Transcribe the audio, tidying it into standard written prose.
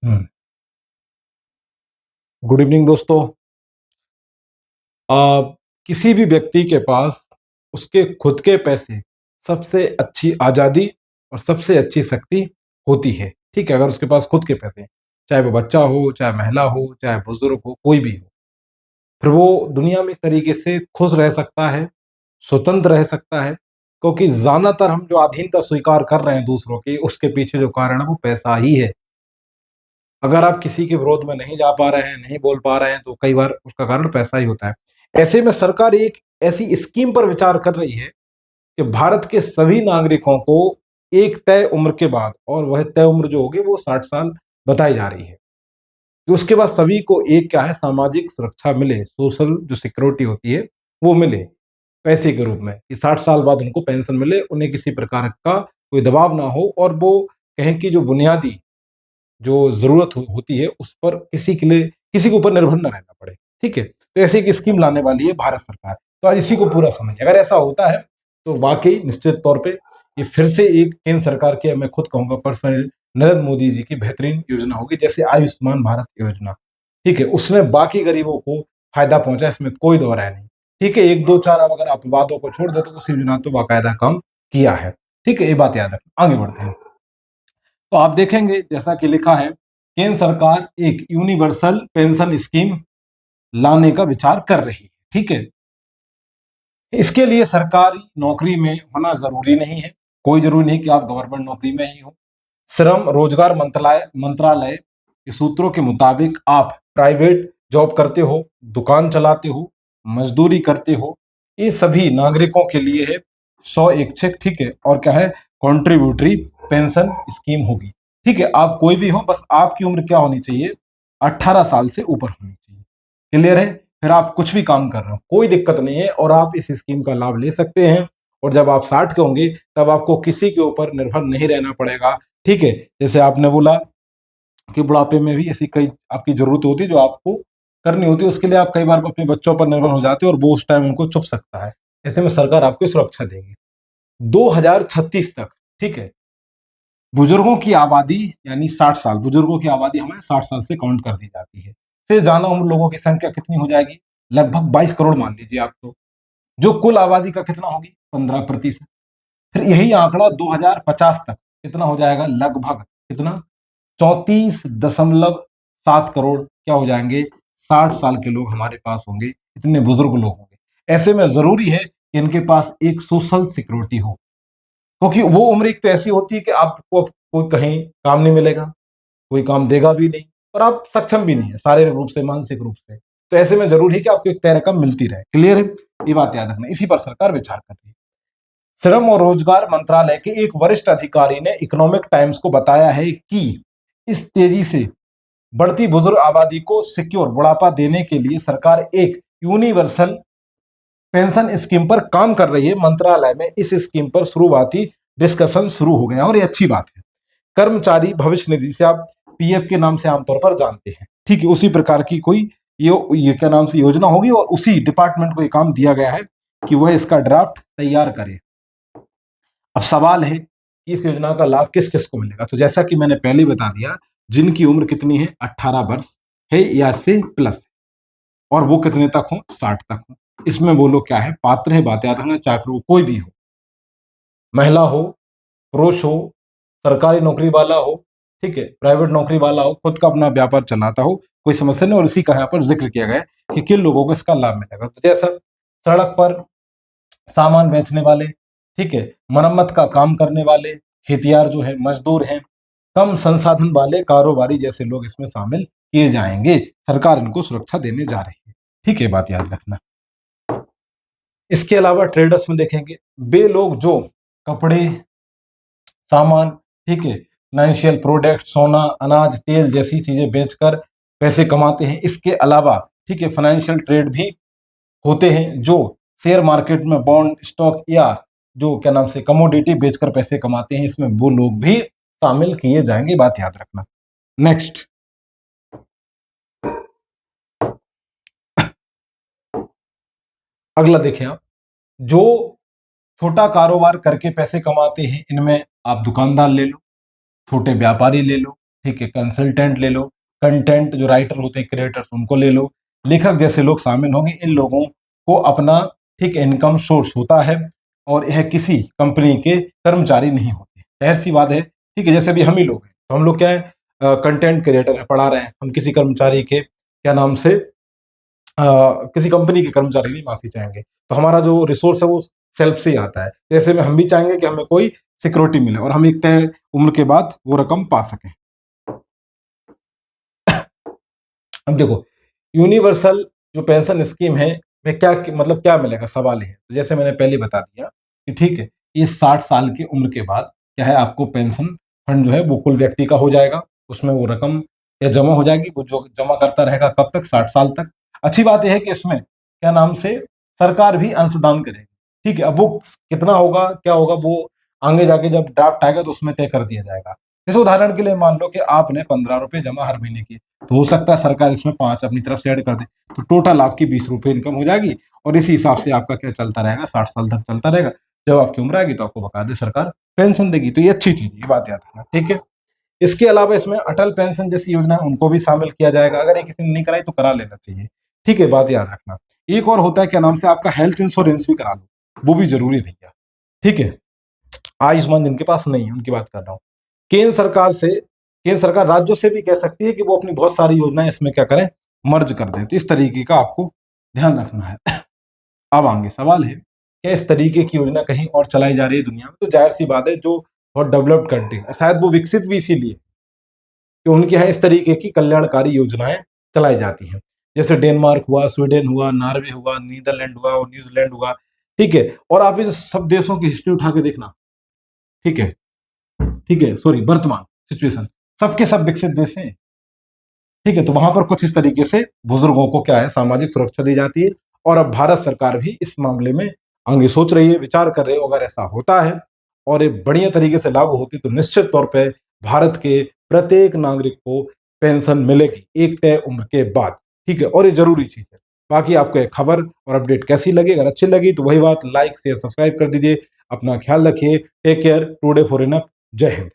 हम्म। Good evening दोस्तों। आ, किसी भी व्यक्ति के पास उसके खुद के पैसे सबसे अच्छी आजादी और सबसे अच्छी शक्ति होती है। ठीक है, अगर उसके पास खुद के पैसे हैं, चाहे वो बच्चा हो, चाहे महिला हो, चाहे बुजुर्ग हो, कोई भी हो, फिर वो दुनिया में एक तरीके से खुश रह सकता है, स्वतंत्र रह सकता है। क्योंकि ज्यादातर हम जो अधीनता स्वीकार कर रहे हैं दूसरों की, उसके पीछे जो कारण है वो पैसा ही है। अगर आप किसी के विरोध में नहीं जा पा रहे हैं, नहीं बोल पा रहे हैं, तो कई बार उसका कारण पैसा ही होता है। ऐसे में सरकार एक ऐसी स्कीम पर विचार कर रही है कि भारत के सभी नागरिकों को एक तय उम्र के बाद, और वह तय उम्र जो होगी वो 60 साल बताई जा रही है, कि उसके बाद सभी को एक क्या है, सामाजिक सुरक्षा मिले, सोशल जो सिक्योरिटी होती है वो मिले पैसे के रूप में, कि 60 साल बाद उनको पेंशन मिले, उन्हें किसी प्रकार का कोई दबाव ना हो, और वो कहें कि जो बुनियादी जो ज़रूरत होती है उस पर किसी के लिए किसी के ऊपर निर्भर न रहना पड़े। ठीक है? तो ऐसी एक स्कीम लाने वाली है भारत सरकार। तो आज इसी को पूरा समझिए। अगर ऐसा होता है तो वाक़ई निश्चित तौर पे ये फिर से एक केंद्र सरकार की, मैं खुद कहूँगा पर्सनली, नरेंद्र मोदी जी की बेहतरीन योजना होगी, जैसे आयुष्मान भारत योजना। ठीक है? उसमें बाकी गरीबों को फ़ायदा पहुँचा, इसमें कोई दो राय नहीं। ठीक है? 1, 2, 4 अब अगर अपवादों को छोड़ दें तो उस योजना तो बाकायदा काम किया है। ठीक है? ये बात याद रखना। आगे बढ़ते हैं। तो आप देखेंगे जैसा कि लिखा है, केंद्र सरकार एक यूनिवर्सल पेंशन स्कीम लाने का विचार कर रही है। ठीक है? इसके लिए सरकारी नौकरी में होना जरूरी नहीं है। कोई जरूरी नहीं कि आप गवर्नमेंट नौकरी में ही हो। श्रम रोजगार मंत्रालय मंत्रालय के सूत्रों के मुताबिक आप प्राइवेट जॉब करते हो, दुकान चलाते हो, मजदूरी करते हो, ये सभी नागरिकों के लिए है 100 ठीक है, और क्या है, कॉन्ट्रीब्यूटरी पेंशन स्कीम होगी। ठीक है, आप कोई भी हो, बस आपकी उम्र क्या होनी चाहिए, 18 साल से ऊपर होनी चाहिए। क्लियर है? फिर आप कुछ भी काम कर रहे हो, कोई दिक्कत नहीं है, और आप इस स्कीम का लाभ ले सकते हैं। और जब आप 60 के होंगे तब आपको किसी के ऊपर निर्भर नहीं रहना पड़ेगा। ठीक है? जैसे आपने बोला कि बुढ़ापे में भी ऐसी कई आपकी जरूरत होती है जो आपको करनी होती है, उसके लिए आप कई बार अपने बच्चों पर निर्भर हो जाते हो, और वो उस टाइम उनको चुप सकता है। ऐसे में सरकार आपको सुरक्षा देगी 2036 तक। ठीक है? बुजुर्गों की आबादी, यानी 60 साल, बुजुर्गों की आबादी हमें 60 साल से काउंट कर दी जाती है। से ज्यादा उम्र लोगों की संख्या कितनी हो जाएगी, लगभग 22 करोड़ मान लीजिए आप। तो जो कुल आबादी का कितना होगी, 15%। फिर यही आंकड़ा 2050 तक कितना हो जाएगा, लगभग कितना, 34.7 करोड़ क्या हो जाएंगे, 60 साल के लोग हमारे पास होंगे, इतने बुजुर्ग लोग होंगे। ऐसे में जरूरी है कि इनके पास एक सोशल सिक्योरिटी हो, क्योंकि वो उम्र एक तो ऐसी होती है कि आपको अब कोई कहीं काम नहीं मिलेगा, कोई काम देगा भी नहीं, और आप सक्षम भी नहीं है शारीरिक रूप से, मानसिक रूप से। तो ऐसे में जरूरी है कि आपको एक तय रकम मिलती रहे। क्लियर है? ये बात याद रखना, इसी पर सरकार विचार कर रही है। श्रम और रोजगार मंत्रालय के एक वरिष्ठ अधिकारी ने इकोनॉमिक टाइम्स को बताया है कि इस तेजी से बढ़ती बुजुर्ग आबादी को सिक्योर बुढ़ापा देने के लिए सरकार एक यूनिवर्सल पेंशन स्कीम पर काम कर रही है। मंत्रालय में इस स्कीम पर शुरुआती डिस्कशन शुरू हो गया, और ये अच्छी बात है। कर्मचारी भविष्य निधि से आप पीएफ के नाम से आमतौर पर जानते हैं। ठीक है? उसी प्रकार की कोई ये क्या नाम से योजना होगी, और उसी डिपार्टमेंट को ये काम दिया गया है कि वह इसका ड्राफ्ट तैयार करे। अब सवाल है कि इस योजना का लाभ किस किस को मिलेगा। तो जैसा कि मैंने पहले ही बता दिया, जिनकी उम्र कितनी है, 18 वर्ष है या इससे प्लस है, और वो कितने तक हो, 60 तक हो। इसमें वो लोग क्या है, पात्र है, बात याद रखना, चाहे फिर वो कोई भी हो, महिला हो, पुरुष हो, सरकारी नौकरी वाला हो, ठीक है, प्राइवेट नौकरी वाला हो, खुद का अपना व्यापार चलाता हो, कोई समस्या नहीं। और इसी का यहाँ पर जिक्र किया गया है कि किन लोगों को इसका लाभ मिलेगा। तो जैसा सड़क पर सामान बेचने वाले, ठीक है, मरम्मत का काम करने वाले, खेतियार जो है, मजदूर हैं, कम संसाधन वाले कारोबारी जैसे लोग इसमें शामिल किए जाएंगे। सरकार इनको सुरक्षा देने जा रही है। ठीक है, बात याद रखना। इसके अलावा ट्रेडर्स में देखेंगे, वे लोग जो कपड़े, सामान, ठीक है, फाइनेंशियल प्रोडक्ट, सोना, अनाज, तेल जैसी चीजें बेचकर पैसे कमाते हैं। इसके अलावा, ठीक है, फाइनेंशियल ट्रेड भी होते हैं, जो शेयर मार्केट में बॉन्ड, स्टॉक, या जो क्या नाम से कमोडिटी बेचकर पैसे कमाते हैं, इसमें वो लोग भी शामिल किए जाएंगे। बात याद रखना। नेक्स्ट, अगला देखें आप, जो छोटा कारोबार करके पैसे कमाते हैं, इनमें आप दुकानदार ले लो, छोटे व्यापारी ले लो, ठीक है, कंसल्टेंट ले लो, कंटेंट जो राइटर होते हैं, क्रिएटर्स उनको ले लो, लेखक जैसे लोग शामिल होंगे। इन लोगों को अपना ठीक इनकम सोर्स होता है और यह किसी कंपनी के कर्मचारी नहीं होते। ज़ाहिर-सी बात है, ठीक है, जैसे अभी हम ही लोग हैं, तो हम लोग क्या है कंटेंट क्रिएटर हैं, पढ़ा रहे हैं, हम किसी कर्मचारी के क्या नाम से अ, किसी कंपनी के कर्मचारी नहीं माफ़ी चाहेंगे। तो हमारा जो रिसोर्स है वो सेल्फ से ही आता है। तो ऐसे में हम भी चाहेंगे कि हमें कोई सिक्योरिटी मिले और हम एक तय उम्र के बाद वो रकम पा सकें। अब देखो, यूनिवर्सल जो पेंशन स्कीम है, में क्या मतलब क्या मिलेगा, सवाल ये है। तो जैसे मैंने पहले बता दिया कि ठीक है, ये 60 साल की उम्र के बाद क्या है, आपको पेंशन फंड जो है वो कुल व्यक्ति का हो जाएगा। उसमें वो रकम या जमा हो जाएगी, वो जो जमा करता रहेगा कब तक, 60 साल तक। अच्छी बात ये है कि इसमें क्या नाम से सरकार भी अंशदान करेगी। ठीक है, अब वो कितना होगा, क्या होगा, वो आगे जाके जब ड्राफ्ट आएगा तो उसमें तय कर दिया जाएगा। जैसे उदाहरण के लिए मान लो कि आपने ₹15 जमा हर महीने किए, तो हो सकता है सरकार इसमें 5 अपनी तरफ से ऐड कर दे, तो टोटल आपकी ₹20 इनकम हो जाएगी और इसी हिसाब से आपका क्या चलता रहेगा, 60 साल तक चलता रहेगा। जब आपकी उम्र आएगी तो आपको बाकायदे सरकार पेंशन देगी, तो ये अच्छी चीज़ है, ये बात याद रखना, ठीक है? इसके अलावा इसमें अटल पेंशन जैसी योजना है, उनको भी शामिल किया जाएगा। अगर ये किसी ने नहीं कराई तो करा लेना चाहिए, ठीक है? बात याद रखना। एक और होता है क्या नाम से, आपका हेल्थ इंश्योरेंस भी करा लो, वो भी ज़रूरी है भैया, ठीक है? आयुष्मान जिनके पास नहीं है, उनकी बात कर रहा हूँ। केंद्र सरकार से केंद्र सरकार राज्यों से भी कह सकती है कि वो अपनी बहुत सारी योजनाएँ इसमें क्या करें, मर्ज कर दें। तो इस तरीके का आपको ध्यान रखना है। अब आगे सवाल है, क्या इस तरीके की योजना कहीं और चलाई जा रही है दुनिया में? तो ज़ाहिर-सी बात है, जो बहुत डेवलप्ड कंट्री है, शायद वो विकसित भी इसीलिए कि उनके यहाँ इस तरीके की कल्याणकारी योजनाएँ चलाई जाती हैं। जैसे डेनमार्क हुआ, स्वीडन हुआ, नॉर्वे हुआ, नीदरलैंड हुआ और न्यूज़ीलैंड हुआ, ठीक है? और आप इन सब देशों की हिस्ट्री उठा के देखना, ठीक है? ठीक है, सॉरी, वर्तमान सिचुएशन, सबके सब विकसित देश हैं, ठीक है? तो वहाँ पर कुछ इस तरीके से बुजुर्गों को क्या है, सामाजिक सुरक्षा दी जाती है और अब भारत सरकार भी इस मामले में आगे सोच रही है, विचार कर रही है। अगर ऐसा होता है और ये बढ़िया तरीके से लागू होती है, तो निश्चित तौर पे भारत के प्रत्येक नागरिक को पेंशन मिलेगी, एक तय उम्र के बाद, ठीक है? और ये ज़रूरी चीज़ है। बाकी आपको ये खबर और अपडेट कैसी लगी? अगर अच्छी लगी तो वही बात, लाइक, शेयर, सब्सक्राइब कर दीजिए। अपना ख्याल रखिए। Take care, today for enough. जय हिंद।